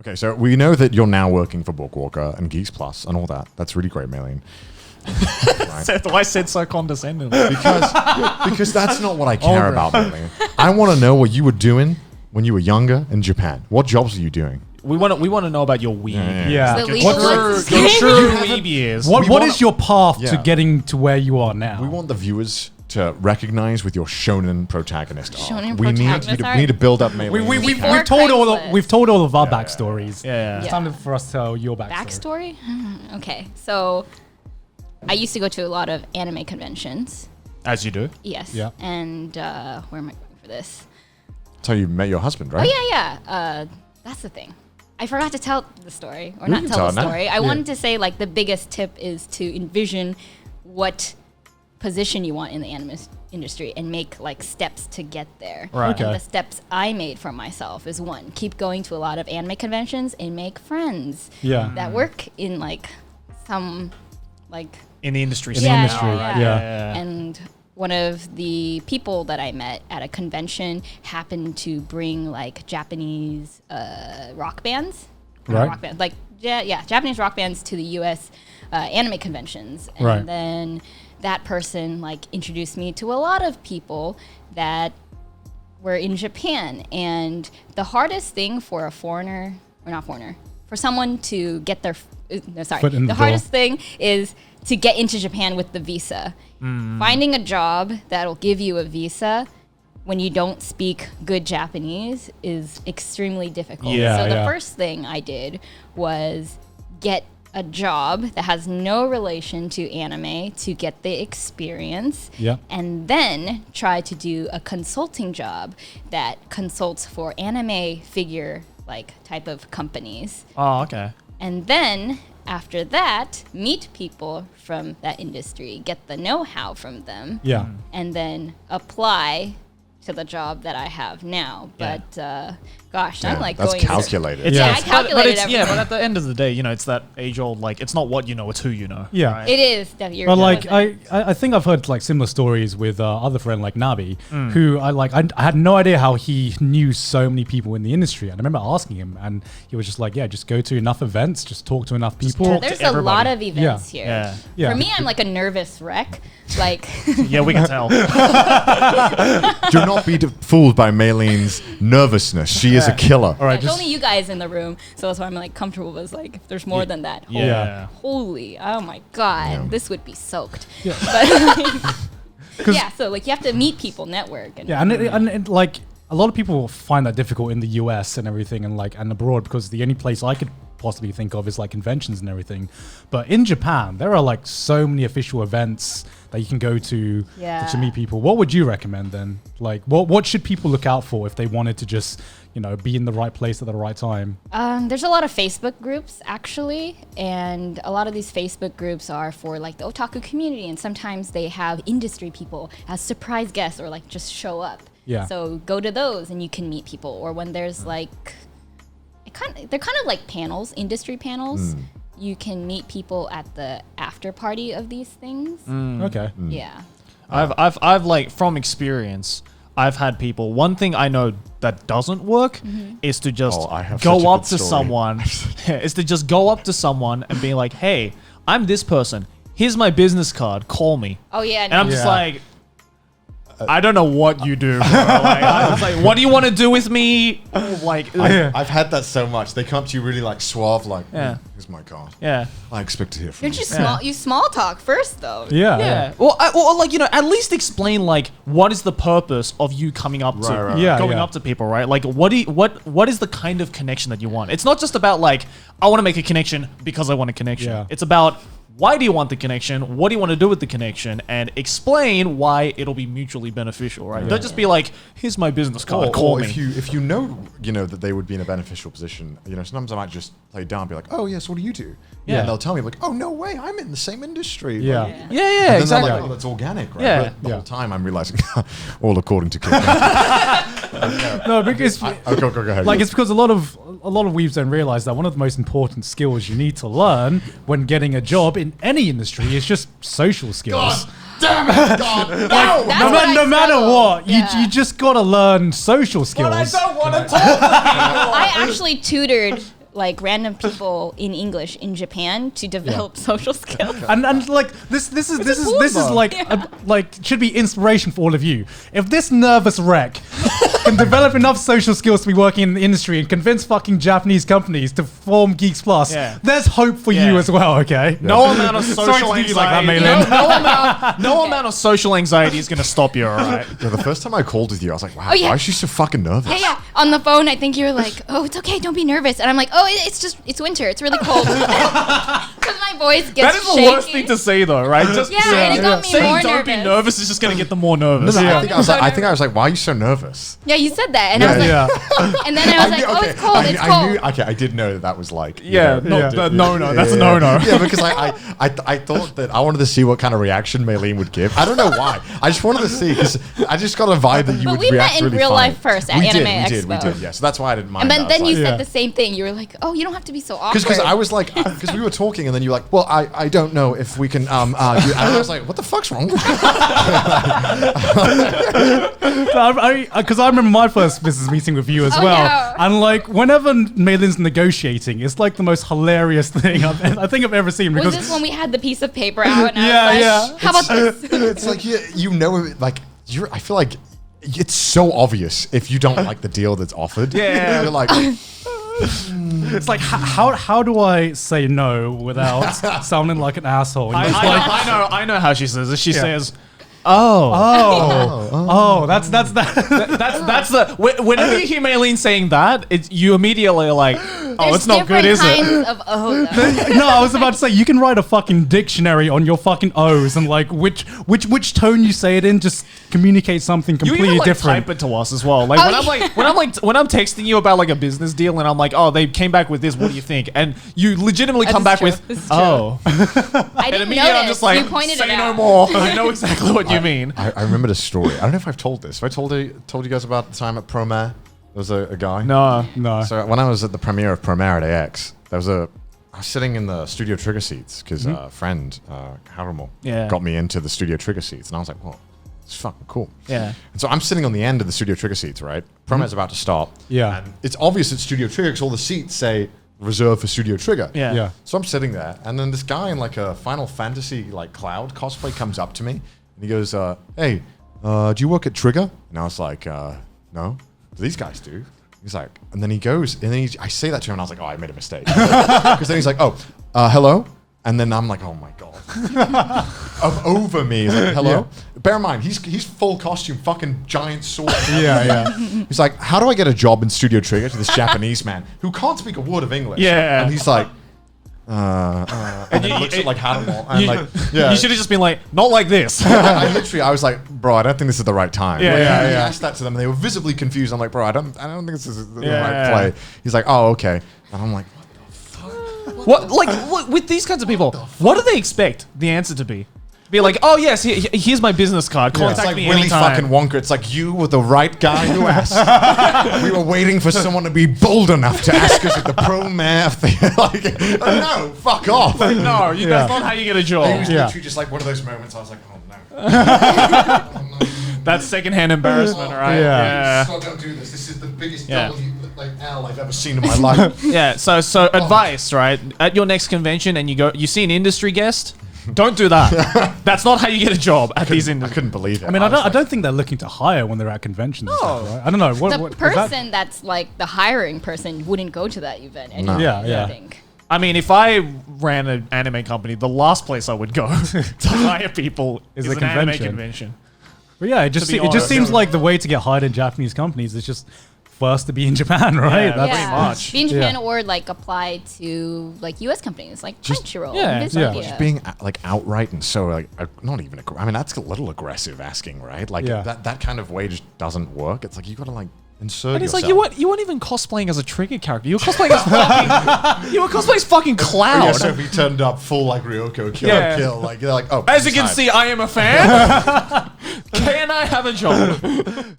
Okay, so we know that you're now working for Bookwalker and Geeks Plus and all that. That's really great, Maylene. Right. Why said so condescendingly? Because that's not what I care about, Maylene. I want to know what you were doing when you were younger in Japan. What jobs are you doing? We want to know about your weeb. Yeah. The legal Your landscape. true weeb years. What is your path to Yeah. getting to where you are now? We want the viewers to recognize with your shonen protagonist arc. Shonen we protagonist we arc? need to build up Maylene. We've Before told Craigslist. we've told all of our backstories. Yeah. It's time for us to tell your backstory. Backstory? Okay, so I used to go to a lot of anime conventions. As you do. Yes. Yeah. And where am I going for this? That's how you met your husband, right? Oh, yeah. That's the thing. I forgot to tell the story, or We not can tell tell the it now. story. I wanted to say, like, the biggest tip is to envision what position you want in the anime industry and make, like, steps to get there. Right. Okay. And the steps I made for myself is one, keep going to a lot of anime conventions and make friends Yeah. that work in, like, some, like... In the industry. In the industry, Yeah. And one of the people that I met at a convention happened to bring like Japanese rock bands, Right. Rock bands, like Japanese rock bands to the U.S. Anime conventions, and Right. then that person like introduced me to a lot of people that were in Japan. And the hardest thing for a foreigner, or not foreigner, for someone to get their Foot in the door. hardest thing is to get into Japan with the visa. Finding a job that'll give you a visa when you don't speak good Japanese is extremely difficult. Yeah, so the yeah. first thing I did was get a job that has no relation to anime to get the experience, Yeah. and then try to do a consulting job that consults for anime figure like type of companies. Oh, okay. And then after that, meet people from that industry, get the know-how from them, Yeah. and then apply to the job that I have now. Yeah. But gosh, Yeah, I'm like that's going. calculated. It's, Yeah. I it's- calculated but everything. at the end of the day, you know, it's that age-old, like, it's not what you know, it's who you know. Yeah. right? It is that you're. But like doing it. I think I've heard like similar stories with other friend like Nabi, who I had no idea how he knew so many people in the industry. And I remember asking him, and he was just like, "Yeah, just go to enough events, just talk to enough people." talk to There's a lot everybody. of events here. Yeah. Yeah. For me, I'm like a nervous wreck. Like, Yeah, we can tell. Do not be fooled by Maylene's nervousness. She is a killer. All right, there's just only you guys in the room, so that's why I'm like comfortable with like if there's more than that. Yeah. Holy, oh my god, Yeah. this would be soaked. Yeah. But yeah, so like you have to meet people, network, and yeah, and like a lot of people find that difficult in the US and everything, and like and abroad, because the only place I could possibly think of is like conventions and everything. But in Japan, there are like so many official events that you can go to Yeah. to meet people. What would you recommend then? Like, what should people look out for if they wanted to just, you know, be in the right place at the right time? there's a lot of Facebook groups actually, and a lot of these Facebook groups are for like the otaku community, and sometimes they have industry people as surprise guests or like just show up. Yeah. So go to those and you can meet people. Or when there's like, they're kind of like panels, industry panels. You can meet people at the after party of these things. Okay. Yeah. I've like from experience, I've had people. One thing I know that doesn't work is to just Oh, I have such a go up good to story. someone. Is to just go up to someone and be like, "Hey, I'm this person. Here's my business card. Call me." Oh yeah. And I'm just Yeah. like, I don't know what you do. Bro. Like, I was like, what do you want to do with me? Like, I've had that so much. They come up to you really like suave, like, Yeah. here's my card. yeah. I expect to hear from You're you. just you small talk first though. Yeah. Yeah. Well, like, you know, at least explain like what is the purpose of you coming up to Right. Yeah, going yeah. up to people, right? Like what is the kind of connection that you want? It's not just about like I want to make a connection because I want a connection. Yeah. It's about why do you want the connection? What do you want to do with the connection? And explain why it'll be mutually beneficial, right? Don't just be like, here's my business card, call Or me. if you know that they would be in a beneficial position, sometimes I might just play dumb, be like, oh yes, what do you do? Yeah. And they'll tell me like, oh no way, I'm in the same industry. Yeah. Like, yeah, and then they're exactly. like, oh, that's organic, right? Yeah. But the Yeah. whole time I'm realizing, all according to Kid. No, because Go ahead. like it's because a lot of weebs don't realize that one of the most important skills you need to learn when getting a job in any industry is just social skills. damn it, God, no! That's what I No matter struggle. what, Yeah. you just gotta learn social skills. want to talk. I actually tutored like random people in English in Japan to develop social skills. And like this is though. like like should be inspiration for all of you. If this nervous wreck can develop enough social skills to be working in the industry and convince fucking Japanese companies to form Geeks Plus, there's hope for you as well. Okay. No amount of social Sorry to do you like that, anxiety. Maylin. No amount of social anxiety is going to stop you. All right. Yeah, the first time I called with you, I was like, wow, Oh, yeah. why is she so fucking nervous? Yeah. On the phone, I think you were like, "Oh, it's okay, don't be nervous," and I'm like, "Oh, it's winter, it's really cold." Because my voice gets That is the worst thing to say, though, right? Just and it got me saying more don't be nervous. nervous is just going to get them more No, nervous. no, Yeah. I think I was like, why are you so nervous? Yeah, you said that, and I was like, Yeah. and then I was like, "Oh, it's cold, it's cold." Okay, I did know that was like, Yeah, no, that's a no-no. Yeah, because I thought that I wanted to see what kind of reaction Maylene would give. I don't know why. I just wanted to see because I just got a vibe that you But would we react met in really real funny. life first at we Anime did, we Expo. did. Yeah, so that's why I didn't mind. And that. then I was you like- said the same thing. You were like, "Oh, you don't have to be so awkward." because I was like, because we were talking, and then you were like, well, I don't know if we can. And I was like, what the fuck's wrong with you? Because I remember my first business meeting with you as Oh, well, yeah. and like whenever Maylin's negotiating, it's like the most hilarious thing I think I've ever seen. was Because this when we had the piece of paper out? And Yeah, I was yeah. like, "How about this?" It's like you know, like I feel like it's so obvious if you don't like the deal that's offered. Yeah. You're like, it's like how do I say no without sounding like an asshole? And it's like, I know how she says it. She Yeah. says, "Oh, that's that. that's the." Whenever you hear Maylene saying that, you immediately are like, "Oh, There's it's not good, different is it?" kinds of though. No, I was about to say you can write a fucking dictionary on your fucking O's and like which tone you say it in just communicate something You completely even like different. type it to us as well. Like Oh, when I'm texting you about like a business deal and I'm like, "Oh, they came back with this. What do you think?" And you legitimately come back with, This is true. "Oh," I and didn't immediately notice. I'm just like, You pointed "Say it no out. more." I know exactly what you mean. I remember the story. I don't know if I've told this. Have I told you guys about the time at Promare? There was a guy. No. So when I was at the premiere of Promare at AX, I was sitting in the Studio Trigger seats because a friend, Harrimal, Yeah. got me into the Studio Trigger seats, and I was like, "Well, it's fucking cool." Yeah. And so I'm sitting on the end of the Studio Trigger seats, right? Promare's about to start. Yeah. And it's obvious it's Studio Trigger because all the seats say reserved for Studio Trigger. Yeah. Yeah. So I'm sitting there, and then this guy in like a Final Fantasy like cloud cosplay comes up to me, and he goes, "Hey, do you work at Trigger?" And I was like, "No, these guys do." He's like, and then he goes, and then I say that to him, and I was like, "Oh, I made a mistake." Because then he's like, "Oh, hello," and then I'm like, "Oh my god." Over me, he's like, "Hello." Bear in mind, he's full costume, fucking giant sword. Yeah. He's like, "How do I get a job in Studio Trigger?" To this Japanese man who can't speak a word of English. Yeah. And he's like, and then he looks at like Hannibal, and like, yeah. You should have just been like, "Not like this." I was like, "Bro, I don't think this is the right time." Yeah, Like, yeah, he yeah. asked that to them, and they were visibly confused. I'm like, "Bro, I don't think this is the Yeah. right play." He's like, "Oh, okay," and I'm like, What with these kinds of people? What do they expect the answer to be? Be like, "Oh yes, here's my business card. It's Contact like me Willy anytime." fucking Wonka. It's like you were the right guy who asked. We were waiting for someone to be bold enough to ask us at the Promare thing. Like, no, fuck off. No, that's not how you get a It job. was Yeah. literally just like one of those moments. I was like, "Oh no." That's secondhand embarrassment, right? Yeah. So don't do this. This is the biggest Yeah. L I've ever seen in my life. Yeah. So advice, right? At your next convention, and you see an industry guest. Don't do that. That's not how you get a job at these I industries. couldn't believe it. I mean, was I like, don't think they're looking to hire when they're at conventions. And stuff, right? I don't know. The What is that? person that's like the hiring person wouldn't go to that event anyway. Yeah. I think. I mean, if I ran an anime company, the last place I would go to hire people is a an anime convention. convention. But yeah, it just be it just honest. seems like the way to get hired in Japanese companies is just first to be in Japan, right? Yeah, That's pretty much. Be in Japan Yeah. or like apply to like U.S. companies like Crunchyroll. yeah, and yeah. Vizsla. just being like outright and so like not even. I mean, that's a little aggressive asking, right? Like Yeah. that kind of way just doesn't work. It's like you got to like insert And it's yourself. like you weren't even cosplaying as a Trigger character. You were cosplaying as fucking. You were cosplaying as fucking Cloud. Yeah, so if he turned up full like Ryoko kill, like they're like, "Oh." As you can decide. see, I am a fan. Can I have a job?